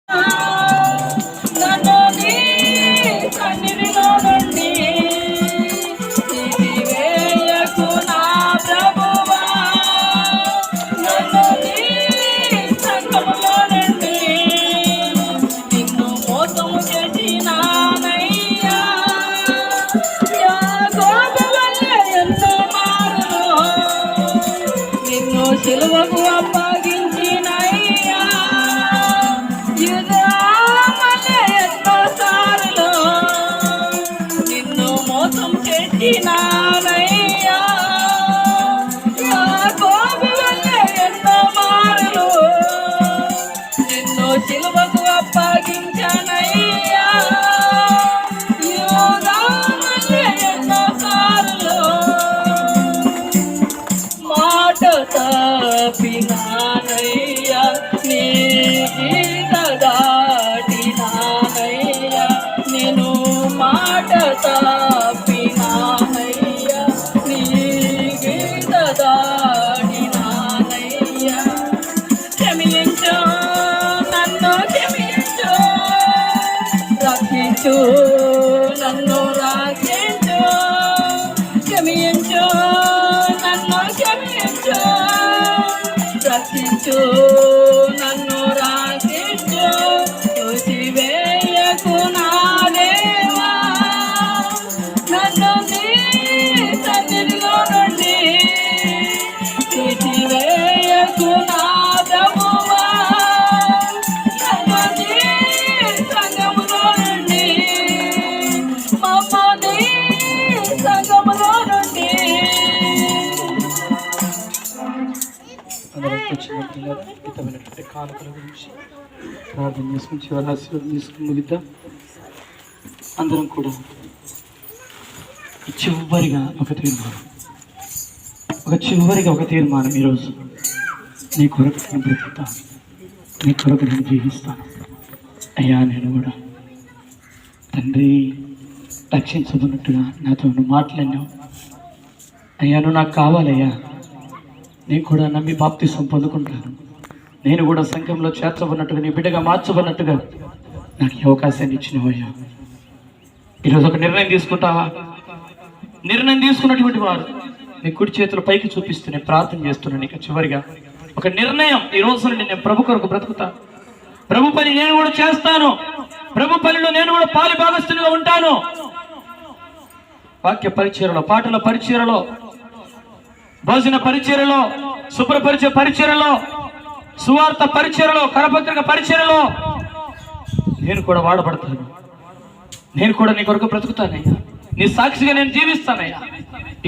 నన్ను నీ సన్నిధిలో నుండి తీసివేయకు నా ప్రభువా. నన్ను నీ సంఘములో నుండి నిన్ను మోసము చేసినానయ్యా. యాకోబు వలె ఎన్నో మారులు నిన్ను సిలువకు అప్పగించినయ్యా. ఎన్నోసార్లు నిన్ను మోసం చేసినానయ్యా. యాకోబు వలె ఎన్నో మారులు నిన్ను సిలువకు అప్పగించానయ్యా. యూదా వలె ఎన్నోసార్లు మాట తప్పినానయ్యా. నీ గీత దాటినానయ్యా. నేను మాట తప్పినానయ్యా. నీ గీత దాటినానయ్యా. క్షమించు, నన్ను క్షమించు, రక్షించు, నన్ను రక్షించు. క్షమించు, నన్ను క్షమించు, రక్షించు, నన్ను రక్షించు. తోసివేయకు నా దేవా. నన్ను నీ సన్నిధిలో నుండి తీసివేయకు నా ప్రభువా. నన్ను నీ సంఘములో నుండి మమ్మల్ని సంఘములో నుండి హితమైనటువంటి కానుకల గురించి ప్రార్థన చేసుకుని చివరి ఆశీర్వాదం తీసుకుని ముగిద్దాం. అందరం కూడా చివరిగా ఒక తీర్మానం ఈరోజు నీ కొరకు నేను బ్రతుకుతాను, నీ కొరకు నేను జీవిస్తాను అయ్యా. నేను కూడా తండ్రి రక్షించబడినట్టుగా నాతో నువ్వు మాట్లాడినావు అయ్యా. నువ్వు నాకు కావాలయ్యా. నేను కూడా నమ్మి బాప్తిసం పొందుకుంటాను. నేను కూడా సంఘంలో చేర్చబడినట్టుగా నీ బిడ్డగా మార్చబడినట్టుగా నాకు ఈ అవకాశాన్ని ఇచ్చినవయ్యా. ఈరోజు ఒక నిర్ణయం తీసుకుంటావా? నిర్ణయం తీసుకున్నటువంటి వారు నీ కుడి చేతులు పైకి చూపిస్తూ నేను ప్రార్థన చేస్తున్నాను. ఇక చివరిగా ఒక నిర్ణయం. ఈ రోజు నుండి నేను ప్రభు కొరకు బ్రతుకుతాను. ప్రభు పని నేను కూడా చేస్తాను. ప్రభు పనిలో నేను కూడా పాలి భాగస్తునిగా ఉంటాను. వాక్య పరిచయలో, పాటల పరిచయలో, భోజన పరిచయలో, శుభ్రపరిచయ పరిచయలో, సువార్త పరిచయలో, కరపత్రిక పరిచయలో నేను కూడా వాడబడతాను. నేను కూడా నీ కొరకు బ్రతుకుతానయ్యా. నీ సాక్షిగా నేను జీవిస్తానయ్యా.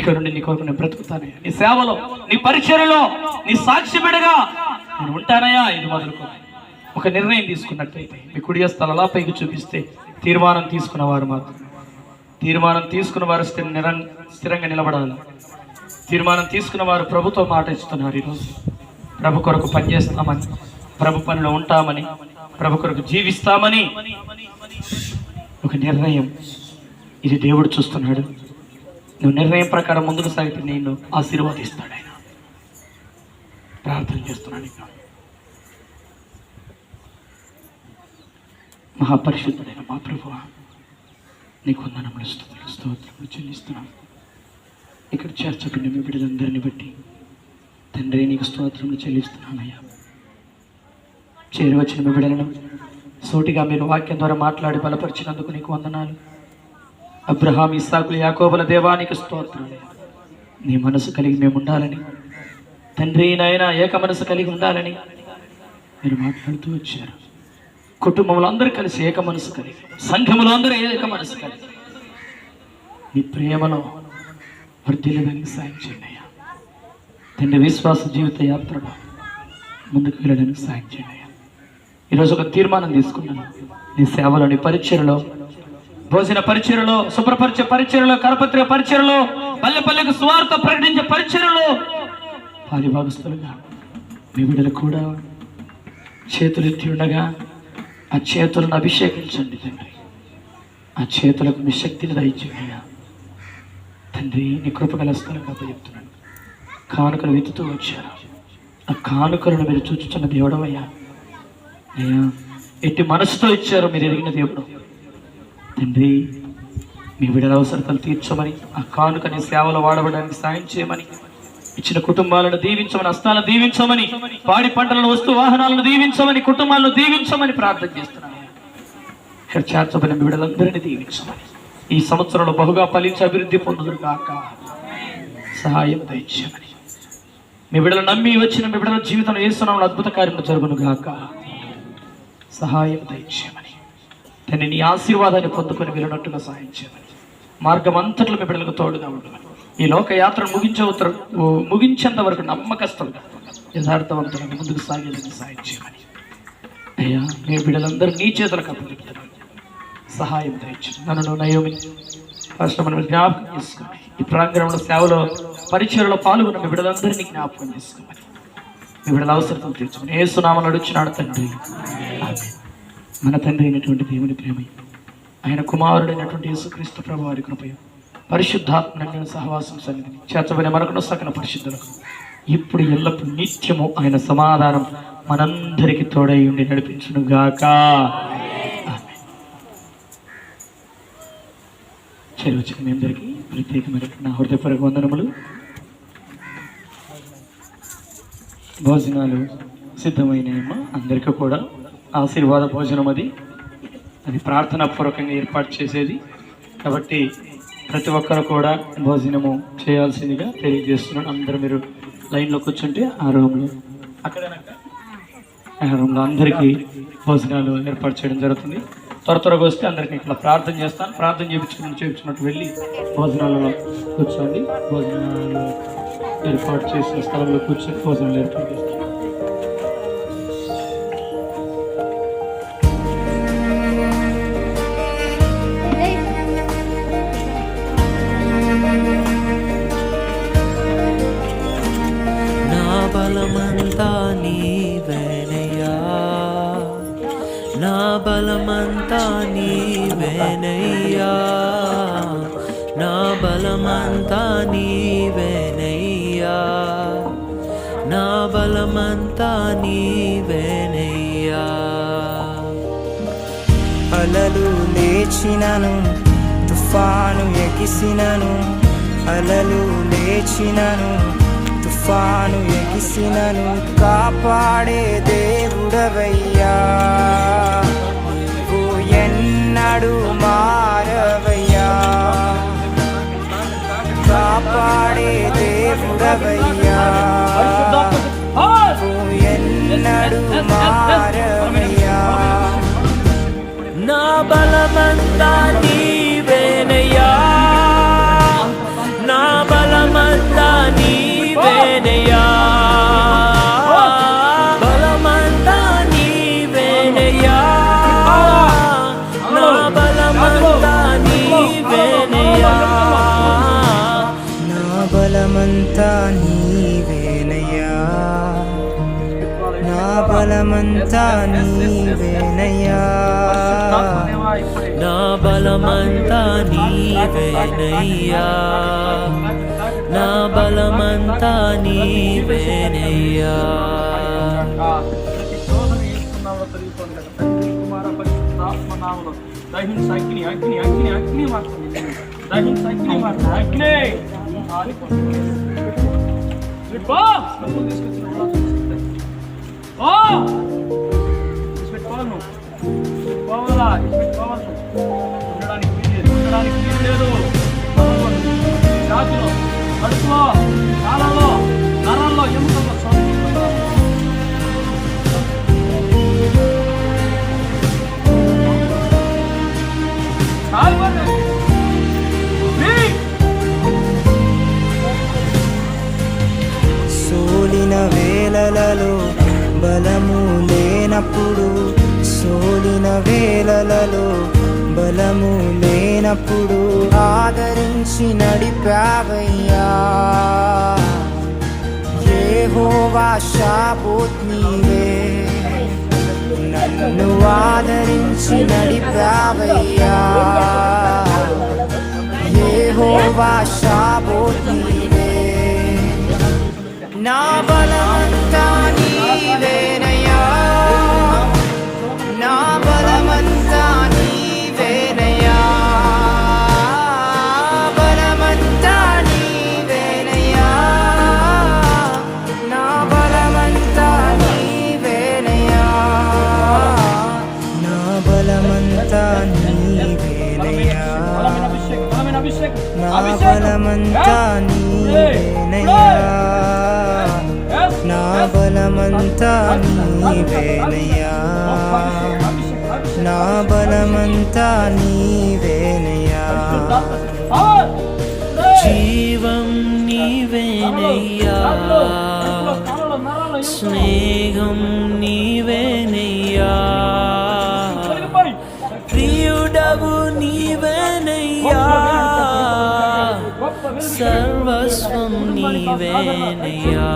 ఇక నుండి నీ కొరకు నేను బ్రతుకుతానయ్యా. నీ సేవలో, నీ పరిచయలో, నీ సాక్షి బిడ్డగా నేను ఉంటానయ్యా. ఇది మొదలుకో ఒక నిర్ణయం తీసుకున్నట్లయితే మీ కుడి హస్తాలు అలా పైకి చూపిస్తే తీర్మానం తీసుకున్నవారు మాత్రం, తీర్మానం తీసుకున్న వారు స్థిరంగా నిలబడాలి. తీర్మానం తీసుకున్న వారు ప్రభుతో మాట ఇస్తున్నారు. ఈరోజు ప్రభు కొరకు పనిచేస్తామని, ప్రభు పనిలో ఉంటామని, ప్రభు కొరకు జీవిస్తామని ఒక నిర్ణయం. ఇది దేవుడు చూస్తున్నాడు. నువ్వు నిర్ణయం ప్రకారం ముందుకు సాగితే నేను ఆశీర్వాదిస్తాడు ఆయన. ప్రార్థన చేస్తున్నాడు. మహాపరిశుద్ధుడైన మా ప్రభువా, నీకు వందనములు, స్తుతులు, స్తోత్రములు చెల్లిస్తున్నాను. ఇక్కడ చేర్చబడిన మీ బిడ్డలందరినీ బట్టి తండ్రి నీకు స్తోత్రములు చెల్లిస్తున్నానయ్యా. చేరువచ్చిన మీ బిడ్డలను సోటిగా మీరు వాక్యం ద్వారా మాట్లాడి బలపరిచినందుకు నీకు వందనాలు. అబ్రహాం, ఇస్సాకులు, యాకోబుల దేవానికి స్తోత్రాలు. నీ మనసు కలిగి మేము ఉండాలని తండ్రి నాయన ఏక మనసు కలిగి ఉండాలని మీరు మాట్లాడుతూ వచ్చారు. కుటుంబంలో అందరూ కలిసి ఏక మనసు కలిగి, సంఘములో అందరూ ఏక మనసు కలిగి నీ ప్రేమలో వర్ధిల్లడానికి సాయం చేయండి అయ్యా. తండ్రి విశ్వాస జీవిత యాత్రలో ముందుకు వెళ్ళడానికి సాయం చేయండి అయ్యా. ఈరోజు ఒక తీర్మానం తీసుకున్నాను. నీ సేవలో, నీ పరిచయలో, భోజన పరిచయలో, శుభ్రపరిచే పరిచయలో, కరపత్రిక పరిచయలో, పల్లె పల్లెకు స్వార్థ ప్రకటించే పరిచయలో పాలిభాగస్తులుగా మీ బిడ్డలు కూడా చేతులు ఎత్తి ఉండగా ఆ చేతులను అభిషేకించండి తండ్రి. ఆ చేతులకు మీ శక్తిని దయచేయ్యా తండ్రి. నీ కృపగల స్థలంగా చెప్తున్నాను. కానుకలు వెతుతూ వచ్చారు. ఆ కానుకలను మీరు చూచుచున్న దేవుడవయ్యా. అయ్యా ఎట్టి మనసుతో ఇచ్చారో మీరు ఎరిగిన దేవుడు. తండ్రి, మీ బిడ్డల అవసరతలు తీర్చమని, ఆ కానుకని సేవలో వాడబడడానికి సాయం చేయమని, ఇచ్చిన కుటుంబాలను దీవించమని, హస్తాలను దీవించమని, పాడి పంటలను, వస్తు వాహనాలను దీవించమని, కుటుంబాలను దీవించమని ప్రార్థన చేస్తున్నాను. ఇక్కడ చేర్చబడిన మీ బిడ్డలందరినీ దీవించమని, ఈ సంవత్సరంలో బహుగా ఫలించి అభివృద్ధి పొందుదురు కాక సహాయం దయచేయమని, మీ బిడ్డలు నమ్మి వచ్చిన మీ బిడ్డల జీవితంలో యేసునామములో అద్భుత కార్యములు జరుగును గాక సహాయం దయచేయమని, తండ్రి నీ ఆశీర్వాదాన్ని పొందుకొని వెళ్ళినట్టుగా సహాయం చేయమని, మార్గం అంతట్లో మీ బిడ్డలకు తోడుగా ఉండమని, ఈ లోక యాత్రను ముగించేంత వరకు నమ్మకస్తులుగా యథార్థవంతులను ముందుకు సాగేందుకు సహాయం చేయమని, అయ్యా మీ బిడ్డలందరూ నీ చేతులకు అప్పగిస్తున్నాను. సహాయం దయచేయండి. నన్ను నయోమిని రాష్ట్రమని జ్ఞాపకం చేసుకోమని, ఈ ప్రాంగణంలో సేవలో పరిచయలో పాల్గొన్న మీ బిడ్డలందరినీ జ్ఞాపకం చేసుకోమని, మీ బిడ్డల అవసరం తీర్చుకుని యేసునామములో అడుగుచున్నాడు తండ్రి. మన తండ్రి అయినటువంటి దేవుని ప్రేమ, ఆయన కుమారుడైనటువంటి యేసుక్రీస్తు ప్రభు వారి కృపయ, పరిశుద్ధాత్మ సహవాసం సన్నిధిని చేర్చబడిన మనకున్న సకల పరిశుద్ధులకు ఇప్పుడు ఎల్లప్పుడు నిత్యము ఆయన సమాధానం మనందరికీ తోడై ఉండి నడిపించును గాక. వచ్చిన మీ అందరికీ ప్రత్యేకమైన నా హృదయపూర్వక వందనములు. భోజనాలు సిద్ధమైనయమ్మా, అందరికీ కూడా ఆశీర్వాద భోజనం అది ప్రార్థనాపూర్వకంగా ఏర్పాటు చేసేది కాబట్టి ప్రతి ఒక్కరు కూడా భోజనము చేయాల్సిందిగా తెలియజేస్తున్నాను. అందరూ మీరు లైన్లో కూర్చుంటే ఆ రూమ్లో అందరికీ భోజనాలు ఏర్పాటు చేయడం జరుగుతుంది. త్వరగా వస్తే అందరికీ ఇక్కడ ప్రార్థన చేస్తాను. ప్రార్థన చేయించుకున్నట్టు వెళ్ళి భోజనాలలో కూర్చోండి. భోజనాలు ఏర్పాటు చేసిన స్థలంలో కూర్చొని భోజనాలు ఏర్పాటు చేస్తాను. బలమంతా నీవేనయ్యా, నా బలమంతా నీవేనయ్యా, నా బలమంతా నీవేనయ్యా, నా బలమంతా నీవేనయ్యా. అలలు లేచినను, తుఫాను ఎగిసినను, అలలు లేచినను, తుఫాను ఎగిసినను, కాపాడే దేవుడవయ్యా, నీవు ఎన్నడు మారవయ్యా, కాపాడే దేవుడవయ్యా, నీవు ఎన్నడు మారవయ్యా. నా బలమంతా నీవేనయ్యా, నా బలమంతా నీవేనయ్యా, బలమంతా నీవేనయ్యా, నా బలమంతా నీవేనయ్యా, నా బలమంతా నీవేనయ్యా, నా బలమంతా నీవేనయ్యా, నా బలమంతా నీవేనయ్యా, నా బలమంతా నీవేనయ్యా. కడుపులో, కాలంలో, నరాల్లో, ఎముకల్లో సోలిన వేళలలో బలము లేనప్పుడు, సోలిన వేళలలో బలము లేనప్పుడు ఆదరించి నడిపావయ్యా, యెహోవా షాబోత్ నీవే, నన్ను ఆదరించి నడిపావయ్యా, యెహోవా షాబోత్ నీవే. నా బలమంతా నీవేనయ్యా, నా బలమంతా నీవేనయ్యా, నా బలమంతా నీవేనయ్యా, నా బలమంతా నీవేనయ్యా. జీవం నీవేనయ్యా, స్నేహం నీవేనయ్యా, ప్రియుడవు నీవేనయ్యా, సర్వస్వం నీవేనయ్యా.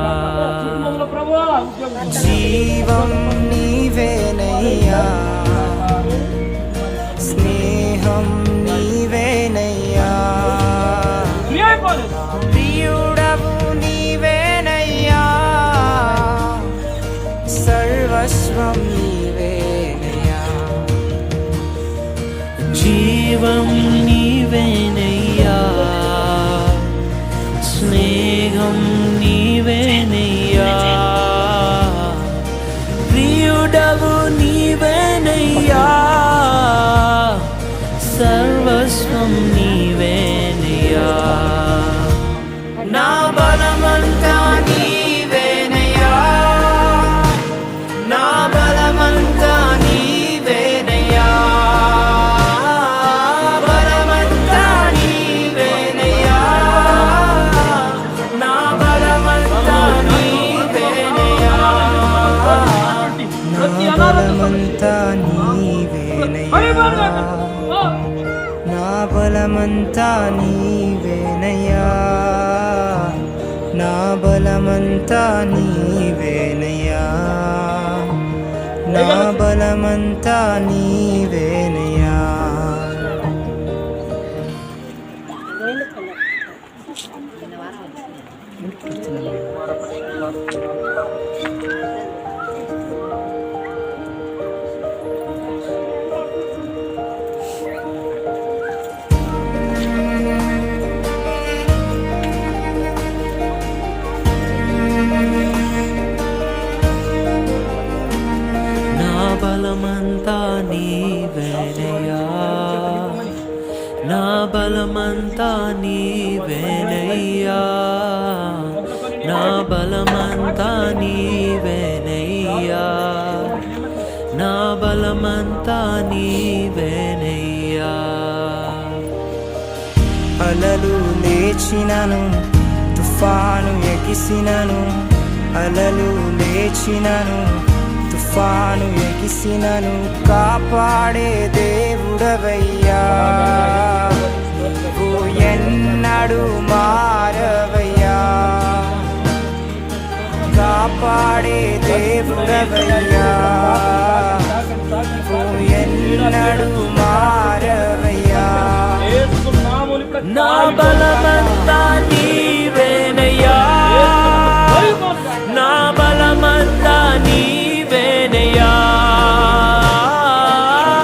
జీవం నీవేనయ్యా, స్నేహం నీవేనయ్యా, ప్రియుడవు నీవేనయ్యా, సర్వస్వం నీవేనయ్యా. జీవం నీవేనయ్యా, స్నేహం నీవేనయ్యా, ప్రియుడవు నీవేనయ్యా, సర్వస్వం నీవేనయ్యా. నా బలమంతా నీవేనయ్యా, నా బలమంతా నీవేనయ్యా, బలమంతా నీవేనయ్యా, నా బలమంతా నీవేనయ్యా, నా బలమంతా నీవేనయ్యా, నా బలమంతా నీవేనయ్యా, నా బలమంతా నీవేనయ్యా, నా బలమంతా నీవేనయ్యా. నా బలమంతా నీవేనయ్యా, నా బలమంతా నీవేనయ్యా, నా బలమంతా నీవేనయ్యా, నా బలమంతా నీవేనయ్యా. అలలు లేచినను, తుఫాను ఎగిసినను, అలలు లేచినను, తుఫాను ఎగిసినను, కాపాడే దేవుడవయ్యా, నీవు ఎన్నడు మారవయ్యా, కాపాడే దేవుడవయ్యా, నీవు ఎన్నడు మారవయ్యా. నా బలమంతా నీవేనయ్యా, నా బలమంతా నీవేనయ్యా,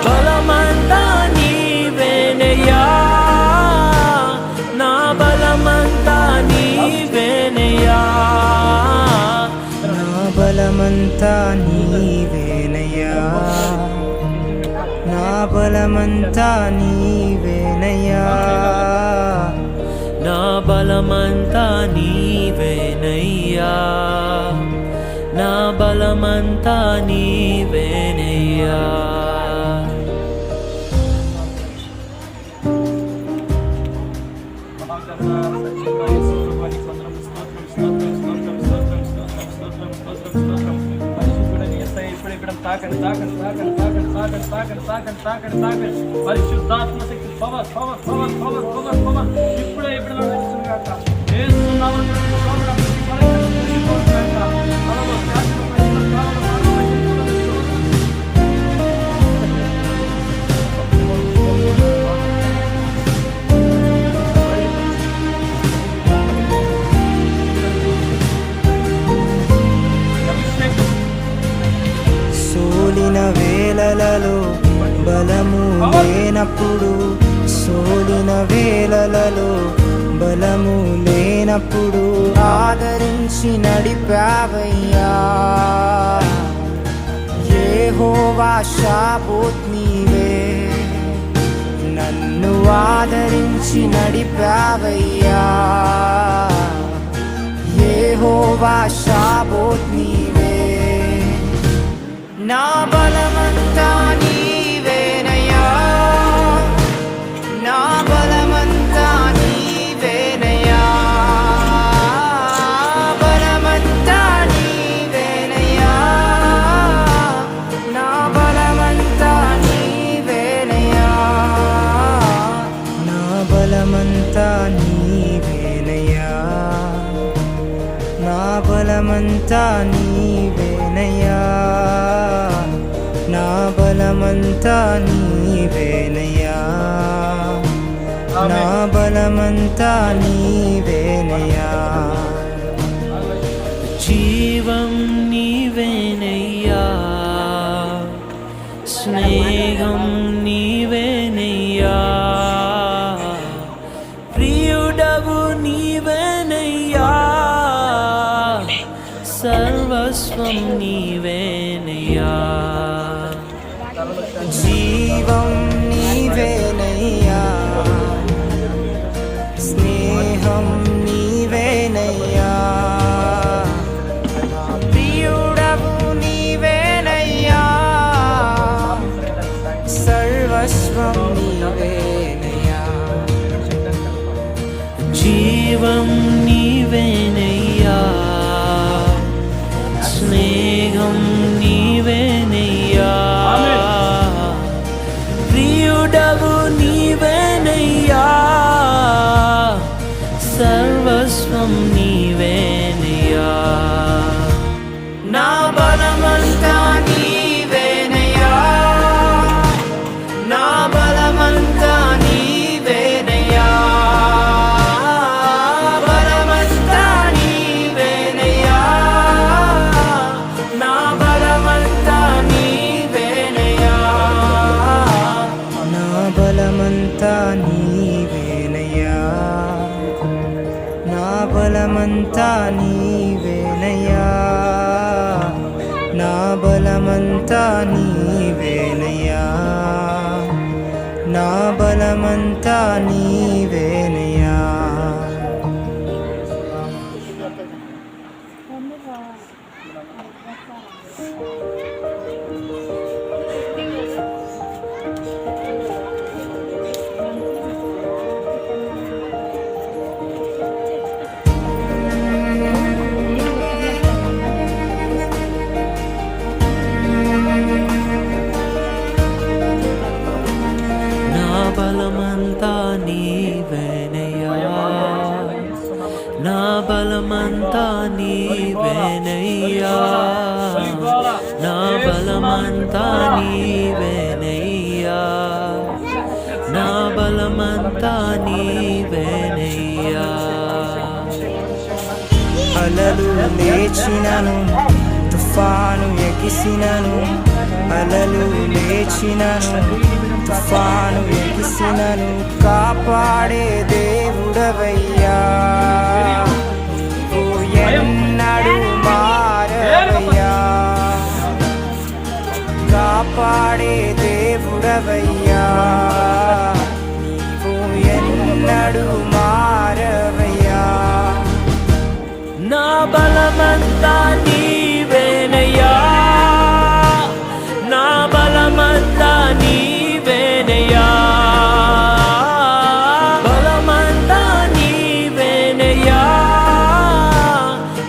బలమంతా నీవేనయ్యా, నా బలమంతా నీవేనయ్యా, నా బలమంతా నీవేనయ్యా, నా బలమంతా నీవేనయ్యా, నా బలమంతా నీవేనయ్యా, నా బలమంతా నీవేనయ్యా. పరిశుద్ధాత్మ శక్తి power power power power power power ఇప్పుడే ఇప్పుడు నడుస్తుంది కాక ఏస్తున్నాము సోలిన వేళలలో బలము లేనప్పుడు, సోలిన వేళలలో బలము లేనప్పుడు ఆదరించి నడిపావయ్యా, యెహోవా షాబోత్ నీవే, నన్ను ఆదరించి నడిపావయ్యా. యెహోవా షాబోత్ నీవే, నా బలమంతా నీవేనయ్యా, నా బలమంతా నీవేనయ్యా, బలమంతా నీవేనయ్యా, నా బలమంతా నీవేనయ్యా, నా బలమంతా నీవేనయ్యా, నా బలమంతా నీవేనయ్యా, నా బలమంతా నీవేనయ్యా, నా బలమంతా నీవేనయ్యా. జీవం నీవేనయ్యా, స్నేహం నీవేనయ్యా, ప్రియుడవు నీవేనయ్యా, సర్వస్వం నీవేనయ్యా. జీవం నీవేనయ్యా, స్నేహం నీవేనయ్యా, ప్రియుడవు నీవేనయ్యా, సర్వస్వం నీవేనయ్యా. జీవం నీవేనయ్యా, స్నేహం నీవేనయ్యా, ప్రియుడవు నీవేనయ్యా, సర్వస్వం నీవేనయ్యా. నా బలమంతా నీవేనయ్యా, నా బలమంతా నీవేనయ్యా, బలమంతా నీవేనయ్యా, నా బలమంతా నీవేనయ్యా, నా బలమంతా నీవేనయ్యా, నా బలమంతా నీవేనయ్యా, నా బలమంతా నీవేనయ్యా, నా బలమంతా నీవేనయ్యా. నా బలమంతా నీవేనయ్యా, నా బలమంతా నీవేనయ్యా, నా బలమంతా నీవేనయ్యా, నా బలమంతా నీవేనయ్యా. అలలు లేచినను, తుఫాను ఎగిసినను, అలలు లేచినను, తుఫాను ఎగిసినను, కాపాడే దేవుడవయ్యా, నీవు ఎన్నడూ మారవయ్యా, కాపాడే దేవుడవయ్యా, నీవు ఎన్నడూ మారవయ్యా. నా బలమంతా నీవేనయ్యా, నా బలమంతా నీవేనయ్యా, బలమంతా నీవేనయ్యా,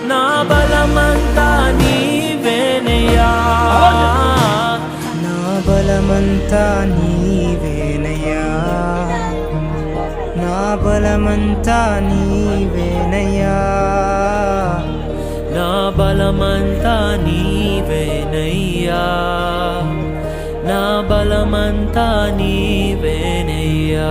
నా బలమంతా నీవేనయ్యా, నా బలమంతా నీవేనయ్యా, నా బలమంతా నీవేనయ్యా, నా బలమంతా నీవేనయ్యా, నా బలమంతా నీవేనయ్యా.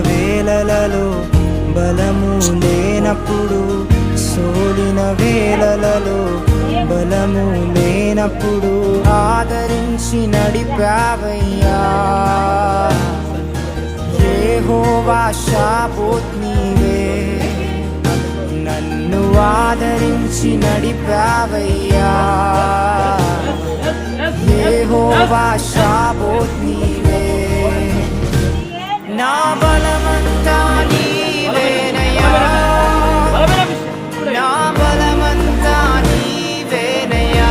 వేళలలో బలము లేనప్పుడు, సోలిన వేళలలో బలము లేనప్పుడు ఆదరించి నడిపావయ్యా. యెహోవా షాబోత్ నీవే, నన్ను ఆదరించి నడిపావయ్యా. యెహోవా షాబోత్ నీవే, నా బలమంతా నీవేనయ్యా. నా బలమంతా నీవేనయ్యా.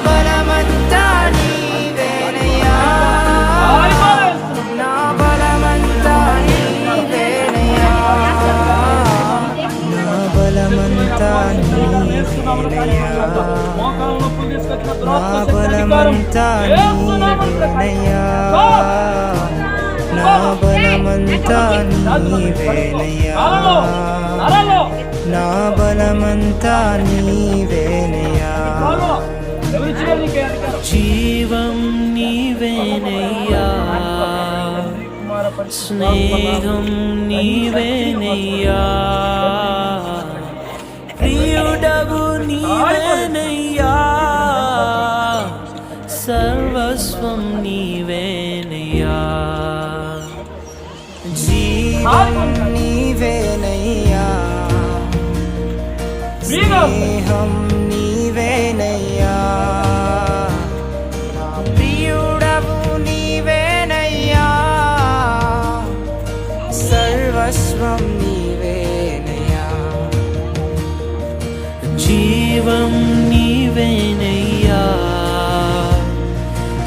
బలమంతా నీవేనయ్యా. నా బలమంతా నీవేనయ్యా. నా బలమంతా నీవేనయ్యా. నా బలమంతా నీవేనయ్యా. నా బలమంతా నీవేనయ్యా. నా బలమంతా నీవేనయ్యా. జీవం నీవేనయ్యా, స్నేహం నీవేనయ్యా, ప్రియుడవు నీవేనయ్యా, సర్వస్వం నీవేనయ్యా. జీవం నీవేనయ్యా, స్నేహం నీవేనయ్యా, ప్రియుడవు నీవేనయ్యా, సర్వస్వం నీవేనయ్యా. జీవం నీవేనయ్యా,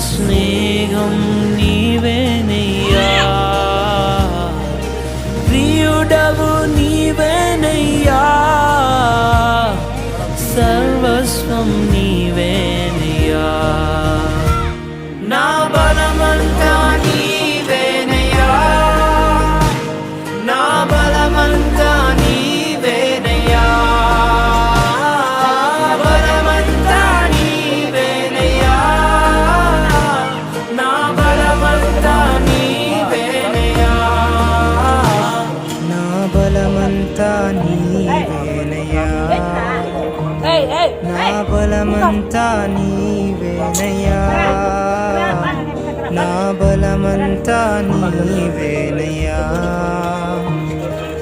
స్నేహం నీవేనయ్యా, ప్రియుడవు నీవేనయ్యా, సర్వస్వం నీవేనయ్యా. నా బలమంతా నీవేనయ్యా. నా బలమంతా నీవేనయ్యా. బలమంతా నీవేనయ్యా. నా బలమంతా నీవేనయ్యా. నా బలమంతా నీవేనయ్యా. నా బలమంతా నీవేనయ్యా. నా బలమంతా నీవేనయ్యా.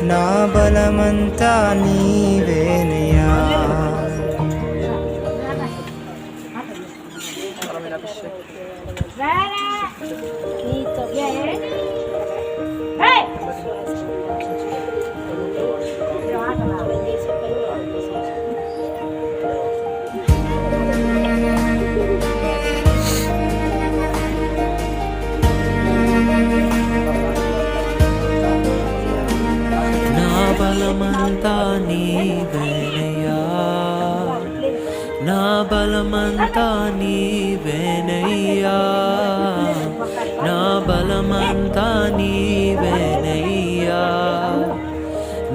నా బలమంతా నీవేనయ్యా. నా బలమంతా నీవేనయ్యా, నా బలమంతా నీవేనయ్యా, నా బలమంతా నీవేనయ్యా,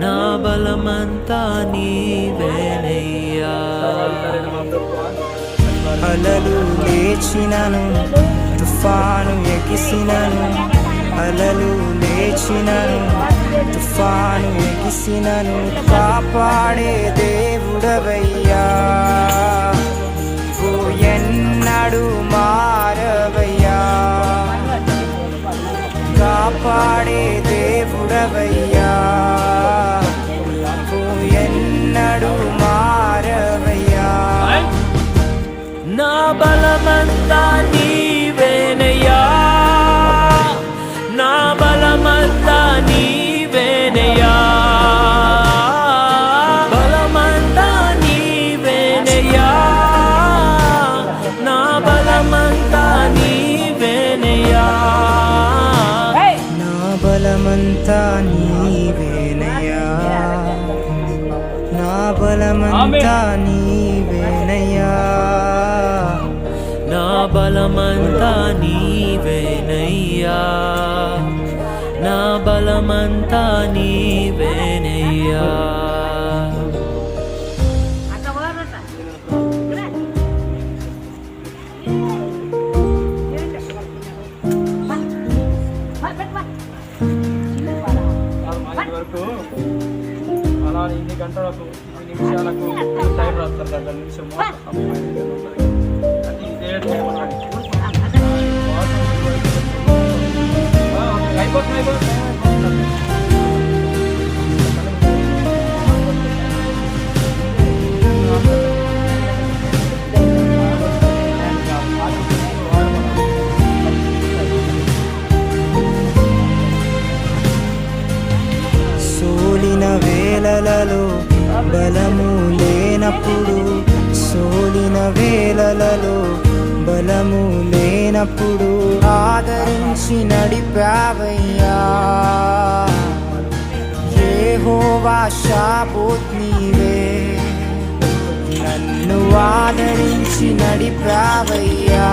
నా బలమంతా నీవేనయ్యా. అలలు లేచినను, తుఫాను ఎగిసినను, అలలు లేచినను, తుఫాను ఎగిసినను, కాపాడే దేవుడవయ్యా. నీవు ఎన్నడు మారవయ్యా. కాపాడే దేవుడవయ్యా. నీవు ఎన్నడు మారవయ్యా. నా బలమంతా నీవేనయ్యా, నా బలమంతా నీవేనయ్యా, బలమంతా నీవేనయ్యా, నా బలమంతా నీవేనయ్యా. నా బలమంతా నీవేనయ్యా. నా బలమంతా నీవేనయ్యా. నా బలమంతా నీవేనయ్యా, నా బలమంతా నీవేనయ్యా. Mas వరకు అలా ఇన్ని గంటలకు ఇన్ని నిమిషాలకు టైం రాస్తారు గంటల నిమిషం సమయం అనేది ఉంటుంది. అది ఇదే టైం అన్నమాట. అయిపోతుంది. సోలిన వేళలలో బలము లేనప్పుడు, సోలిన వేళలలో బలము లేనప్పుడు ఆదరించి నడిపావయ్యా. యెహోవా షాబోత్ నీవే, నన్ను ఆదరించి నడిపావయ్యా.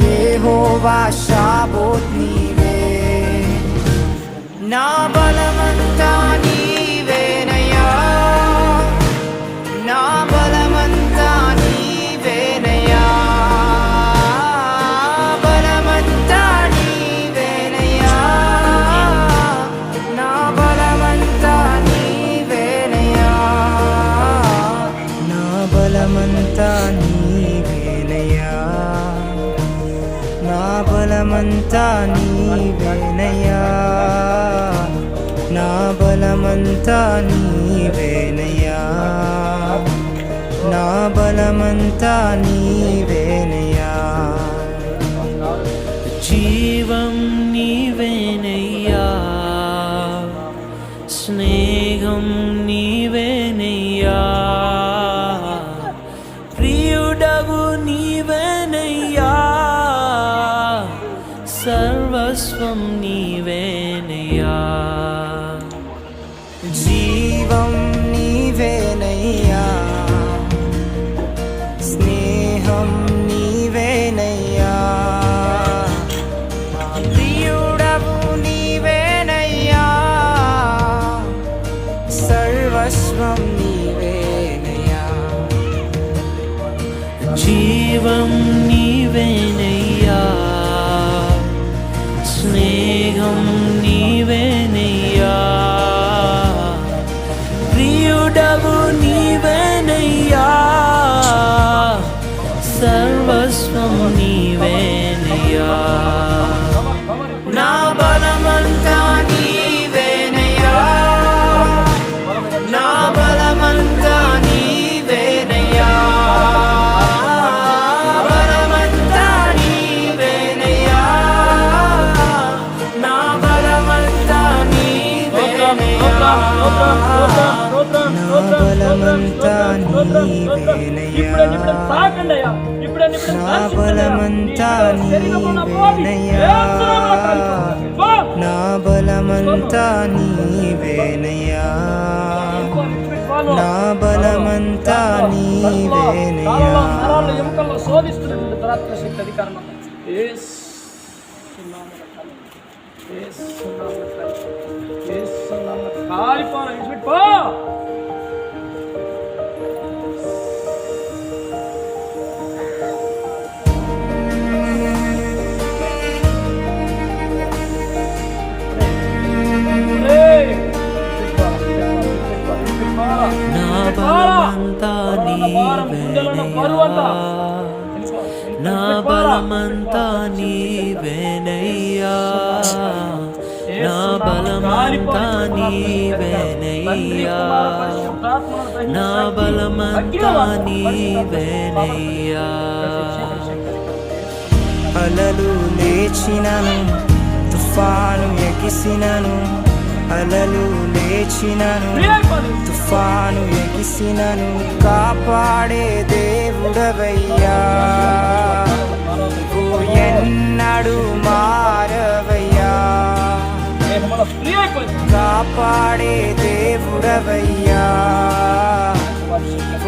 యెహోవా షాబోత్ నీవే, నా బలమంతా నీవేనయ్యా, నా బలమంతా నీవేనయ్యా, బలమంతా నీవేనయ్యా, నా బలమంతా నీవేనయ్యా, నా బలమంతా నీవేనయ్యా, నా బలమంతా నీవేనయ్యా, నా బలమంతా నీవేనయ్యా, నా బలమంతా నీవేనయ్యా. జీవం నీవేనయ్యా, స్నేహం నీవేనయ్యా, ప్రియుడవు నీవేనయ్యా, సర్వస్వం నీవేనయ్యా. జీవం నీవేనయ్యా, స్నేహం నీవేనయ్యా, ప్రియుడవు నీవేనయ్యా, సర్వస్వం నీవేనయ్యా. జీవం నీవేనయ్యా, స్నేహం నీవేనయ్యా, ప్రియుడవు నీవేనయ్యా, సర్వస్వం నీవేనయ్యా. నా బలమంతా నీవేనయ్యా, నా బలమంతా నీవేనయ్యా, బలమంతా నీవేనయ్యా, నా బలమంతా నీవేనయ్యా, నా బలమంతా నీవేనయ్యా, నా బలమంతా నీవేనయ్యా, నా బలమంతా నీవేనయ్యా, నా బలమంతా నీవేనయ్యా. ఎముకల్లో శోధిస్తున్నటువంటి దురాత్మ శక్తి అధికారం కాలిపో. నా బలమంతా నీవేనయ్యా, నా బలమంతా నీవేనయ్యా, నా బలమంతా నీవేనయ్యా, నా బలమంతా నీవేనయ్యా. అలలు లేచినను, తుఫాను ఎగిసినను, అలలు లేచినను, తుఫాను ఎగిసినను, కాపాడే దేవుడవయ్యా. ఓ ఎన్నడు మారవయ్యా, కాపాడే దేవుడవయ్యా.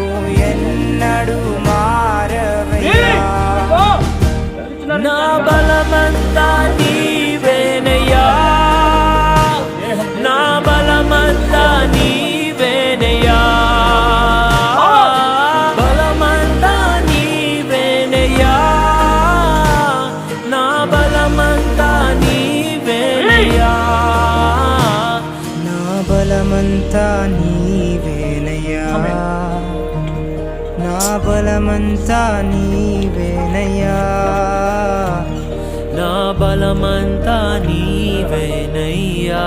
ఓ ఎన్నడు మారవయ్యా, నా బలమంతా నీవేనయ్యా, నా బలమంతా నీవేనయ్యా, బలమంతా నీవేనయ్యా, నా బలమంతా నీవేనయ్యా, బలమంతా నీవేనయ్యా నా బలమంతా నీవేనయ్యా నా బలమంతా నీవేనయ్యా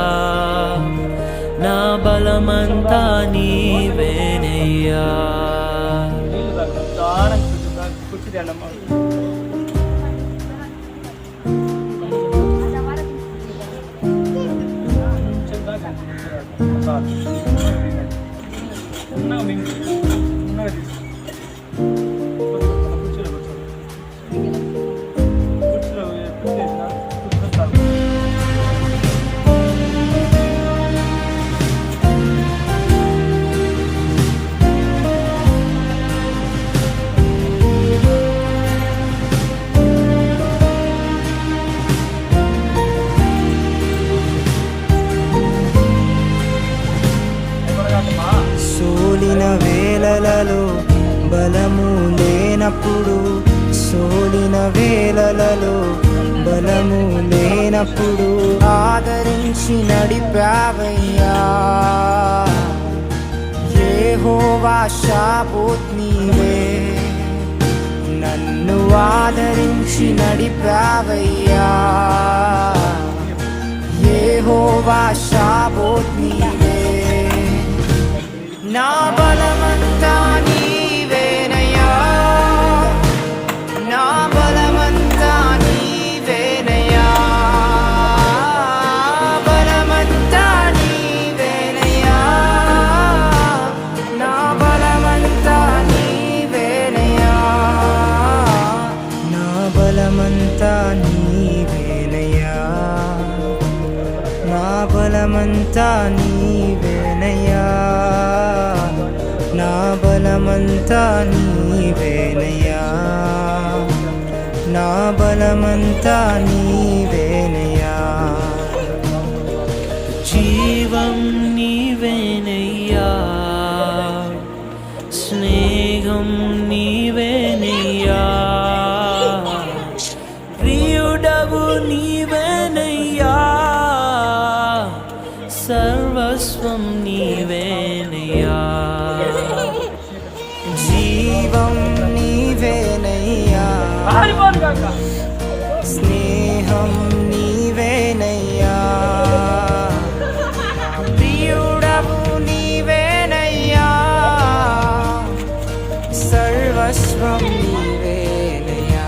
నా బలమంతా నీవేనయ్యా సోలిన వేళలలో బలము లేనప్పుడు సోలిన వేళలలో బలము లేనప్పుడు ఆదరించి నడిపావయ్యా యెహోవా షాబోత్ నీవే నన్ను ఆదరించి నడిపావయ్యా యెహోవా షాబోత్ నీవే నా బలమంతా నీవేనయ్యా నా బలమంతా నీవేనయ్యా బలమంతా నీవేనయ్యా నా బలమంతా నీవేనయ్యా నా బలమంతా నీవేనయ్యా నా బలమంతా నీవేనయ్యా నా బలమంతా నీవేనయ్యా నా బలమంతా నీవేనయ్యా జీవం నీవేనయ్యా స్నేహం నీవేనయ్యా ప్రియుడవు నీవేనయ్యా సర్వస్వం నీవేనయ్యా జీవం నీవేనయ్యా స్నేహం నీవేనయ్యా ప్రియుడవు నీవేనయ్యా సర్వస్వం నీవేనయ్యా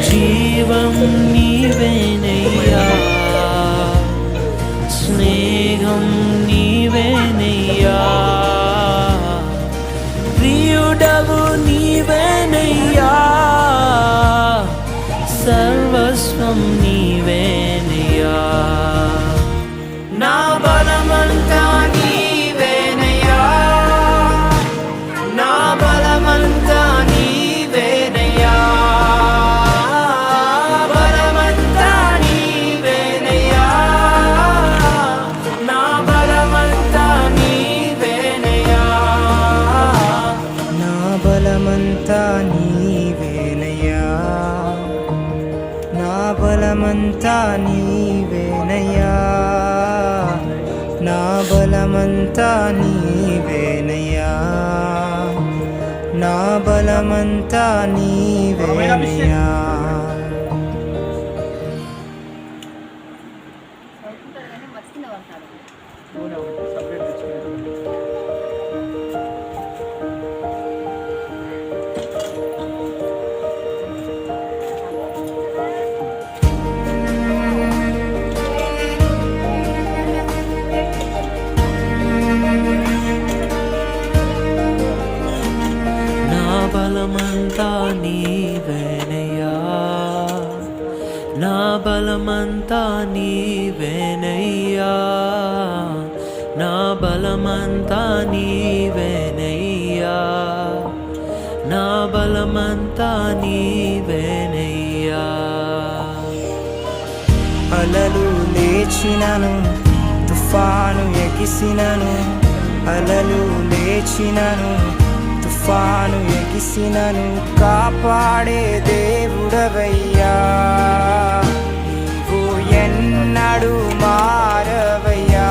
జీవం నీవేనయ్యా స్నేహం నీవేనయ్యా ప్రియుడవు నీవేనయ్యా సర్వస్వం నీవేనయ్యా నా బలమంతా నీవేనయ్యా నా బలమంతా నీవేనయ్యా బలమంతా నీవేనయ్యా నా బలమంతా నీవేనయ్యా నా బలమంతా నీవేనయ్యా నా బలమంతా నీవేనయ్యా నా బలమంతా నీవేనయ్యా నా బలమంతా నీవేనయ్యా నా బలమంతా నీవేనయ్యా నా బలమంతా నీవేనయ్యా నా బలమంతా నీవేనయ్యా నా బలమంతా నీవేనయ్యా అలలు లేచినను తుఫాను ఎగిసినను అలలు లేచినను తుఫాను ఎగిసినను కాపాడే దేవుడవయ్యా నీవు ఎన్నడూ మారవయ్యా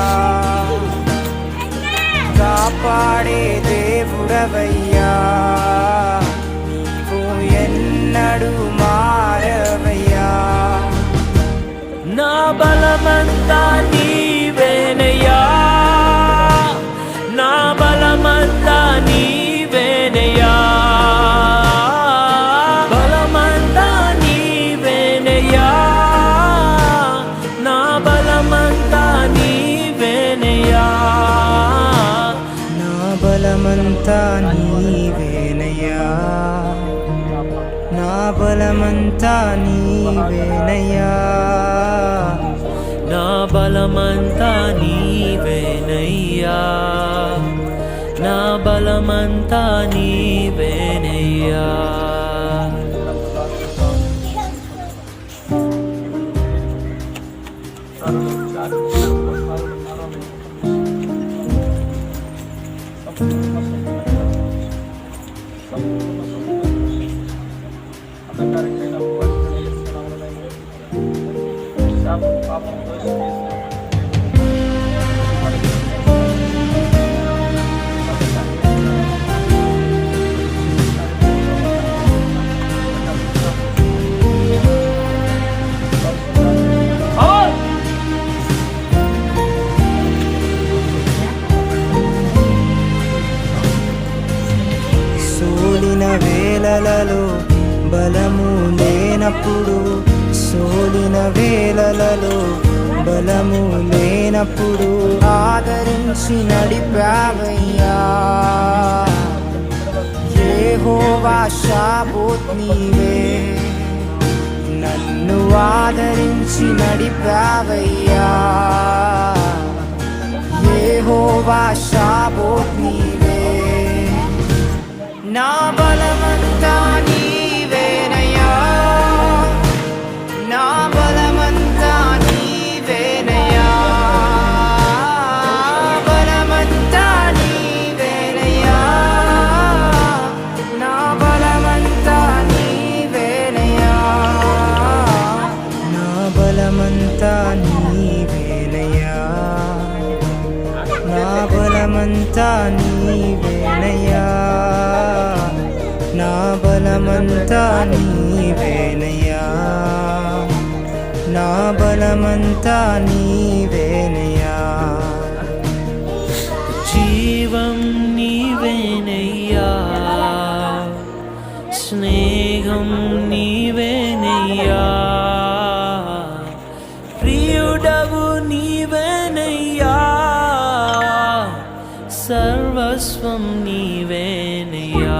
నా బలమంతా నీవేనయ్యా, నా బలమంతా నీవేనయ్యా, బలమంతా నీవేనయ్యా, నా బలమంతా నీవేనయ్యా, నా బలమంతా నీవేనయ్యా, నా బలమంతా నీవేనయ్యా, నా బలమంతా నీవేనయ్యా, నా బలమంతా నీవేనయ్యా. సోలిన వేళలలో బలము లేనప్పుడు, సోలిన వేళలలో బలము లేనప్పుడు ఆదరించి నడిపావయ్యా, యెహోవా షాబోత్ నీవే, నన్ను ఆదరించి నడిపావయ్యా, యెహోవా షాబోత్ నీవే, నా బలమంతా నీవేనయ్యా, నా బలమంతా నీవేనయ్యా, బలమంతా నీవేనయ్యా, నా బలమంతా నీవేనయ్యా, నా బలమంతా నీవేనయ్యా, నా బలమంతా నీవేనయ్యా, నా బలమంతా నీవేనయ్యా, నా బలమంతా నీవేనయ్యా. జీవం నీవేనయ్యా, స్నేహం నీవేనయ్యా, ప్రియుడవు నీవేనయ్యా, సర్వస్వం నీవేనయ్యా.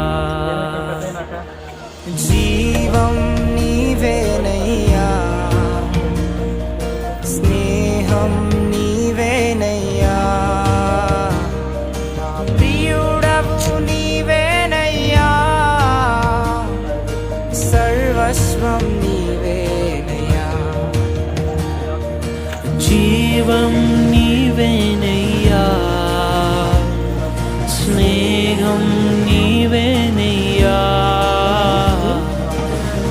జీవం నీవేనయ్యా, స్నేహం నీవేనయ్యా, ప్రియుడవు నీవేనయ్యా, సర్వస్వం నీవేనయ్యా. జీవం నీవేనయ్యా, స్నేహం నీవేనయ్యా,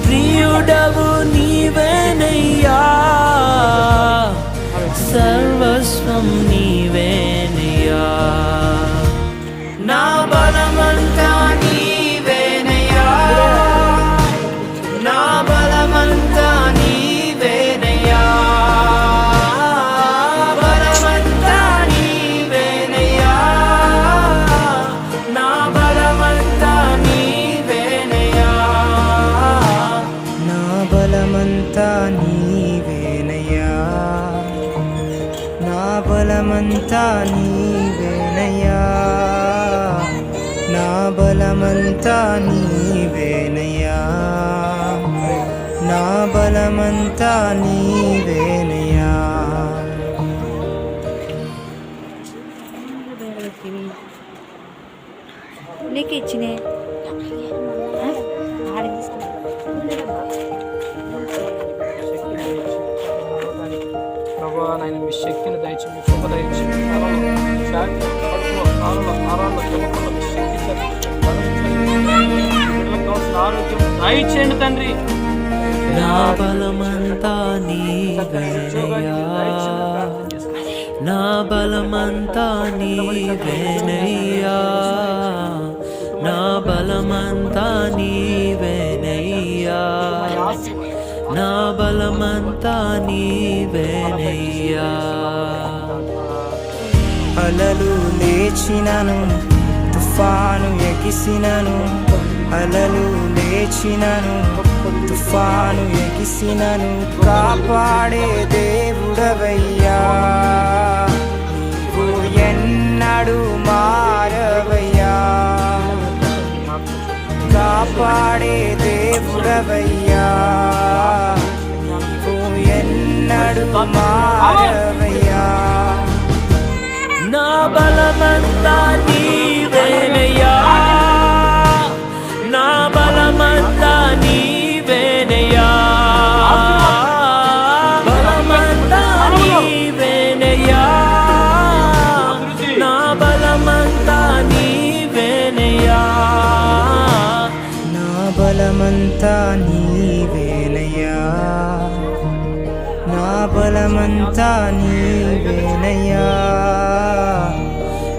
ప్రియుడవు నీవేనయ్యా, సర్వస్వం నీవేనయ్యా. నా బలమంతా నీవేనయ్యా, నా బలమంతా నీవేనయ్యా, బలమంతా నీవేనయ్యా, నా బలమంతా నీవేనయ్యా, నా బలమంతా నీవేనయ్యా, నా బలమంతా నీవేనయ్యా, నా బలమంతా నీవేనయ్యా, నా బలమంతా నీవేనయ్యా. నీకు ఇచ్చినే ప్రభా నాయన మీ శక్తిని దయచి మీ కృప దయచి శాంతి కడుపులో కాళ్ళలో నరాల్లో చెమటలో మీ శక్తి బిడ్డలకు కావాల్సిన ఆరోగ్యం దయచేయండి తండ్రి. నా బలమంతా నీవేనయ్యా, నా బలమంతా నీవేనయ్యా, నా బలమంతా నీవేనయ్యా, నా బలమంతా నీవేనయ్యా. అలలు లేచినను తుఫాను ఎగిసినను, అలలు లేచినను తుఫాను ఎగిసినను, కాపాడే దేవుడవయ్యా. నీవు ఎన్నడు మారవయ్యా, కాపాడే దేవుడవయ్యా. నీవు ఎన్నడు మారవయ్యా. నా బలమంతా నీవేనయ్యా, నా బలమంతా నీవేనయ్యా, బలమంతా నీవేనయ్యా, నా బలమంతా నీవేనయ్యా, నా బలమంతా నీవేనయ్యా, నా బలమంతా నీవేనయ్యా,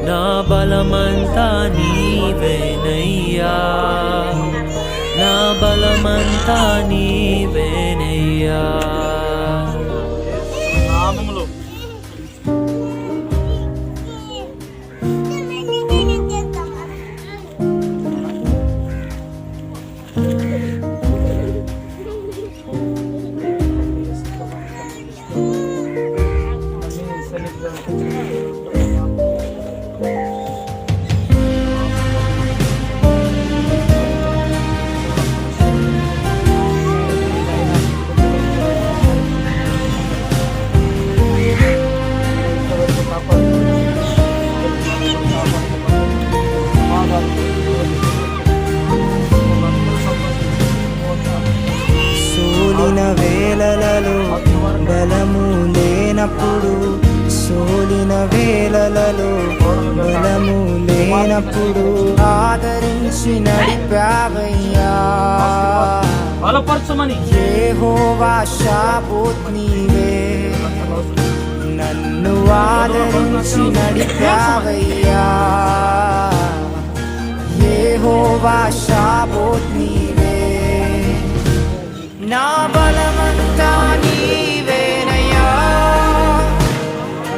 నా బలమంతా నీవేనయ్యా, నా బలమంతా నీవేనయ్యా. సోలిన వేళలలో బలము లేనప్పుడు, సోలిన వేళలలో బలము లేనప్పుడు ఆదరించి నడిపావయ్యా. బలపరచమని యెహోవా షాబోత్ నీవే, నన్ను ఆదరించి నడిపావయ్యా. యెహోవా షాబోత్ నీవే, నా బలమంతా నీవేనయ్యా,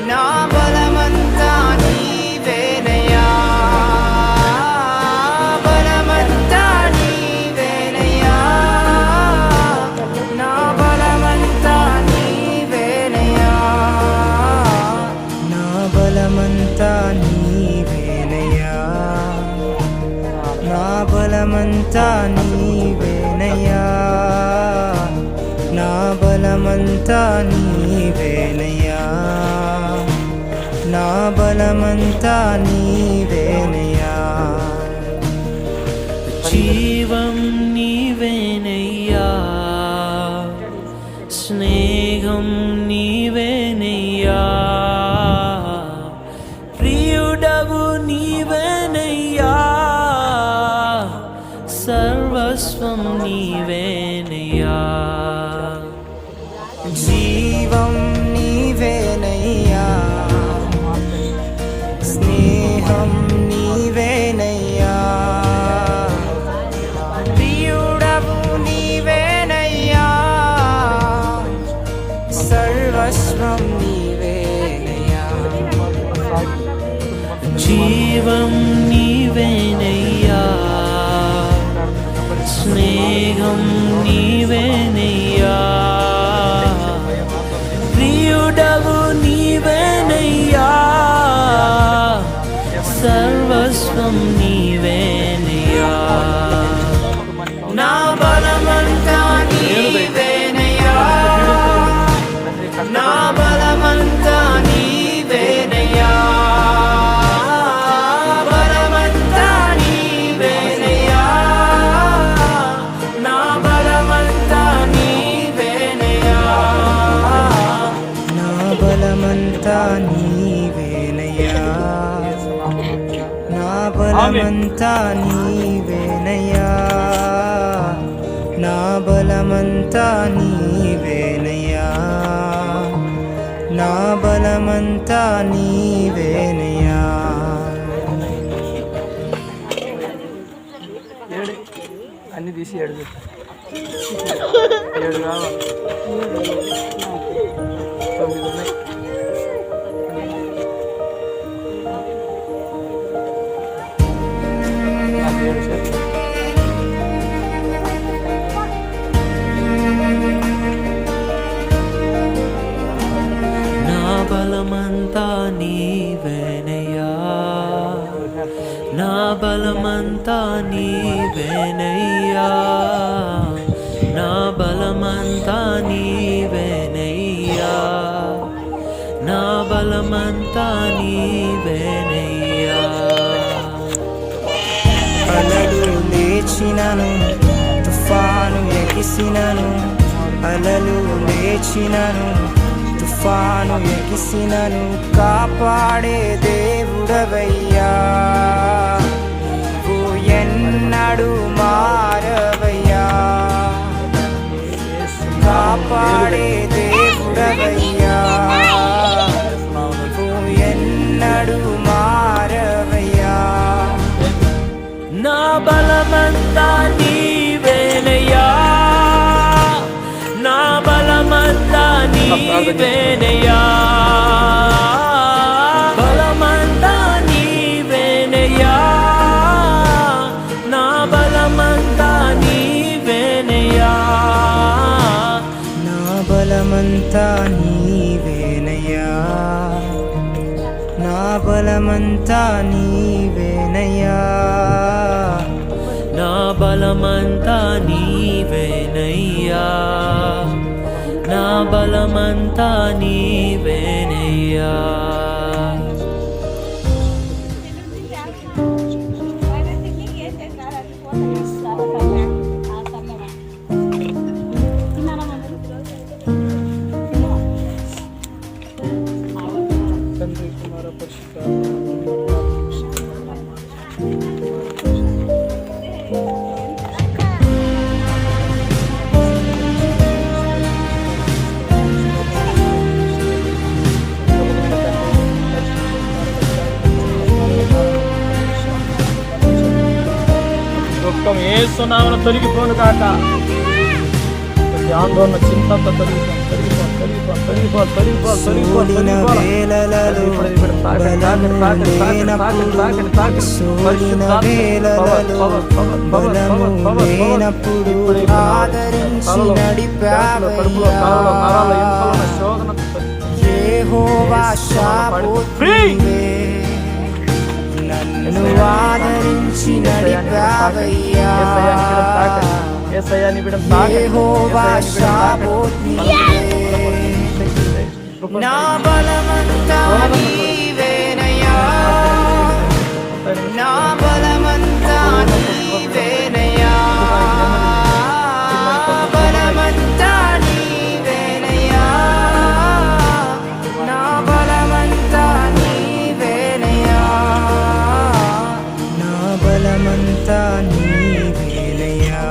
నా బలమంతా నీవేనయ్యా, బలమంతా నీవేనయ్యా, నా బలమంతా నీవేనయ్యా, నా బలమంతా నీవేనయ్యా, నా బలమంతా నీవేనయ్యా, నా బలమంతా నీవేనయ్యా, నా బలమంతా నీవేనయ్యా. జీవం నీవేనయ్యా, స్నేహం నీవేనయ్యా, ప్రియుడవు నీవేనయ్యా, సర్వస్వం నీవేనయ్యా. జీవం నీవేనయ్యా, స్నేహం నీవేనయ్యా, ప్రియుడవు నీవేనయ్యా, సర్వస్వం నీవేనయ్యా. జీవం నీవేనయ్యా, స్నేహం నీవేనయ్యా, ప్రియుడవు నీవేనయ్యా, సర్వస్వం నీవేనయ్యా. నా బలమంతా నీవేనయ్యా, నా బలమంతా నీవేనయ్యా, బలమంతా నీవేనయ్యా, నా బలమంతా నీవేనయ్యా, నా బలమంతా నీవేనయ్యా, నా బలమంతా నీవేనయ్యా, నా బలమంతా నీవేనయ్యా, నా బలమంతా నీవేనయ్యా. అన్ని తీసి అడుగు 7 కావాలి, 9 ఉన్నాయి. నాకు 7 చేతులు. నా బలమంతా నీవేనయ్యా, నా బలమంతా నీవేనయ్యా, నా బలమంతా నీవేనయ్యా, నా బలమంతా నీవేనయ్యా. అలలు లేచినను తుఫాను ఎగిసినను, అలలు లేచినను తుఫాను ఎగిసినను, కాపాడే దేవుడవయ్యా, నీవు ఎన్నడు మారవయ్యా, కాపాడే దేవుడవయ్యా, నీవు ఎన్నడు మారవయ్యా. నా బలమంతా నీవేనయ్యా, నా బలమంతా నీవేనయ్యా, బలమంతా నీవేనయ్యా, నా బలమంతా నీవేనయ్యా, నా బలమంతా నీవేనయ్యా, నా బలమంతా నీవేనయ్యా, నా బలమంతా నీవేనయ్యా, నా బలమంతా నీవేనయ్యా. తండ్రి కుమార పరిశుద్ధ దుఃఖం యేసు నామమున తొలగిపోను కాక. ప్రతి ఆందోళన చింతంతా తొలగిపో. సోలిన వేళలలో బలము లేనప్పుడు, సోలిన వేళలలో బలము లేనప్పుడు ఆదరించి నడిపావయ్యా, యెహోవా షాబాత్ నీవే, నన్ను ఆదరించి నడిపావయ్యా, యెహోవా షాబాత్ నీవే, నా బలమంతా నీవేనయ్యా, నా బలమంతా నీవేనయ్యా, బలమంతా నీవేనయ్యా, నా బలమంతా నీవేనయ్యా, నా బలమంతా నీవేనయ్యా,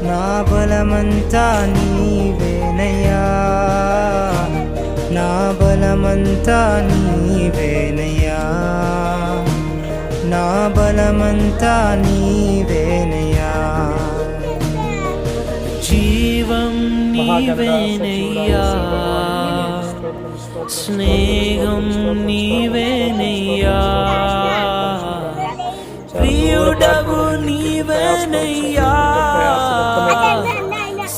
నా బలమంతా నీవేనయ్యా, నా బలమంతా నీవేనయ్యా, నా బలమంతా నీవేనయ్యా. జీవం నీవేనయ్యా, స్నేహం నీవేనయ్యా, ప్రియుడవు నీవేనయ్యా,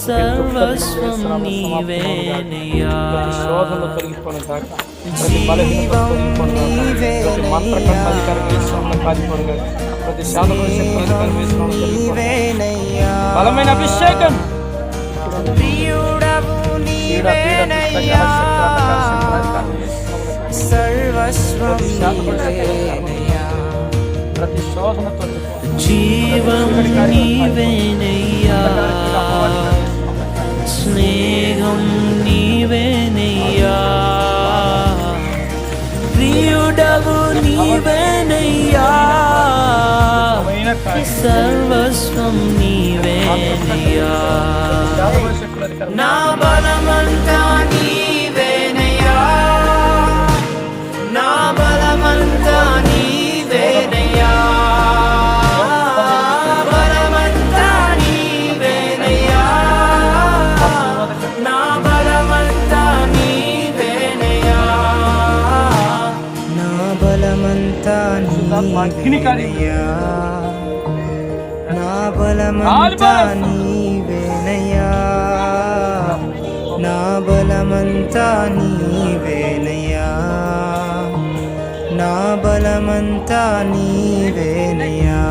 సర్వస్వం నీవేనయ్యా. జీవం నీవేనయ్యా, బలమైన అభిషేకం, ప్రియుడవు నీవేనయ్యా, సర్వస్వం నీవేనయ్యా. ప్రతి శోధన జీవం నీవేనయ్యా, స్నేహం నీవేనయ్యా, ప్రియుడవు నీవేనయ్యా, సర్వస్వం నీవేనయ్యా. నా బలమంతా నీవేనయ్యా, నా బలమంతా నీవేనయ్యా, బలమంతా నీవేనయ్యా, నీవేనయ్యా నా బలమంతా నీవేనయ్యా నా బలమంతా నీవేనయ్యా నా బలమంతా నీవేనయ్యా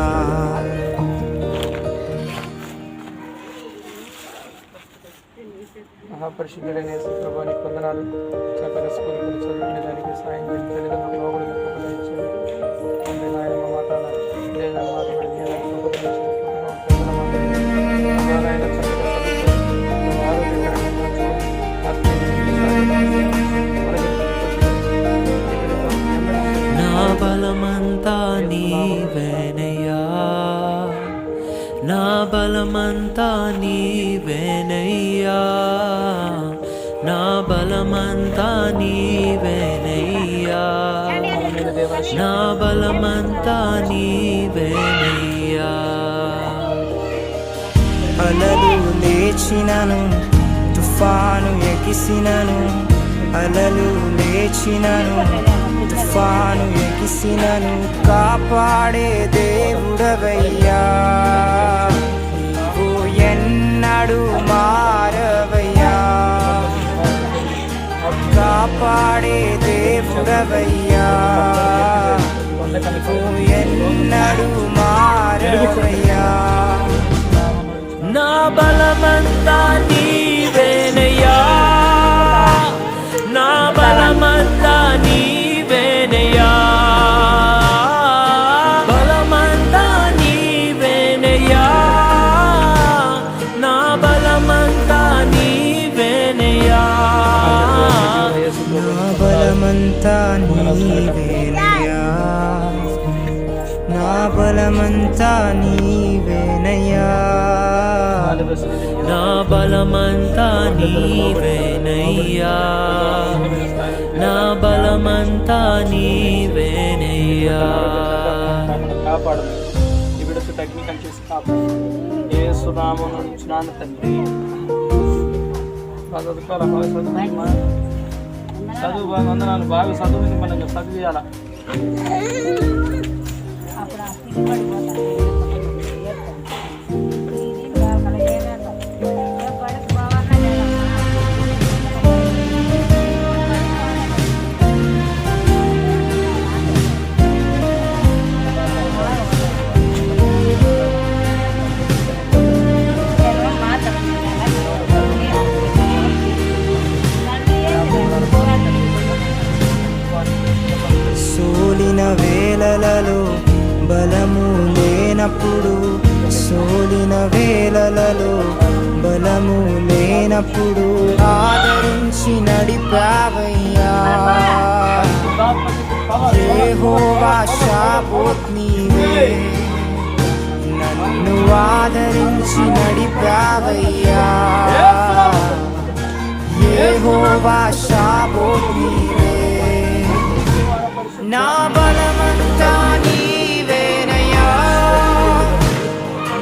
మహాపరిశుద్ధుడైన యేసు ప్రభువానికి వందనాలు. చక్కగా స్కూల్కి చదువుకునేదానికి సాయం చేసి తల్లిదండ్రులకు లోబడి ఉపకరించారు. తండ్రి నాయన మా మాటల లేదా మాట్లాడి వినడానికి ఉపకరించారు. నా బలమంతా నీవేనయ్యా నా బలమంతా నీవేనయ్యా నా బలమంతా నీవేనయ్యా నా బలమంతా నీవేనయ్యా అలలు లేచినను తుఫాను ఎగిసినను అలలు లేచినను తుఫాను ఎగిసినను కాపాడే దేవుడవయ్యా నీవు ఎన్నడు మారవయ్యా కాపాడే దేవుడవయ్యా నీవు ఎన్నడు మారవయ్యా నా బలమంతా నీవేనయ్యా నా బలమంతా నీవేనయ్యా బలమంతా నీవేనయ్యా నా బలమంతా నీవేనయ్యా నా బలమంతా నీవేనయ్యా నా బలమంతా నీవేనయ్యా నా బలమంతా నీవేనయ్యా నా బలమంతా నీవేనయ్యా కాపాడు ఈ విడత టెక్నికల్ చేసి కాపాడు ఏ సునామం నుంచి నాన్న తండ్రి చదువు బాగా వందనాలు బాగా చదువుని మనం చదివేయాల సోలిన వేళలలో బలము లేనప్పుడు సోలిన వేళలలో బలము లేనప్పుడు ఆదరించి నడిపావయ్యా యెహోవా షాబోత్ నీవే నన్ను ఆదరించి నడిపావయ్యా యెహోవా షాబోత్ నీవే నా బలమంతా నీవేనయ్యా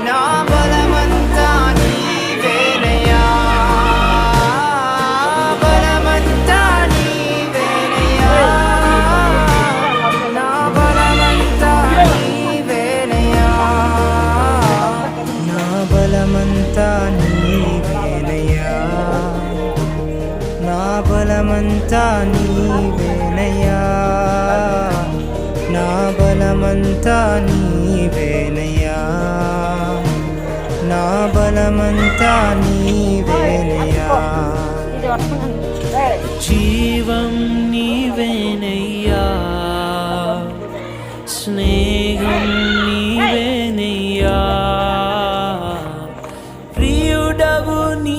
నా బలమంతా నీవేనయ్యా బలమంతా నీవేనయ్యా నా బలమంతా నీవేనయ్యా నా బలమంతా నీవేనయ్యా నా బలమంతా నీవేనయ్యా నా బలమంతా నీవేనయ్యా నా బలమంతా నీవేనయ్యా జీవం నీవేనయ్యా స్నేహం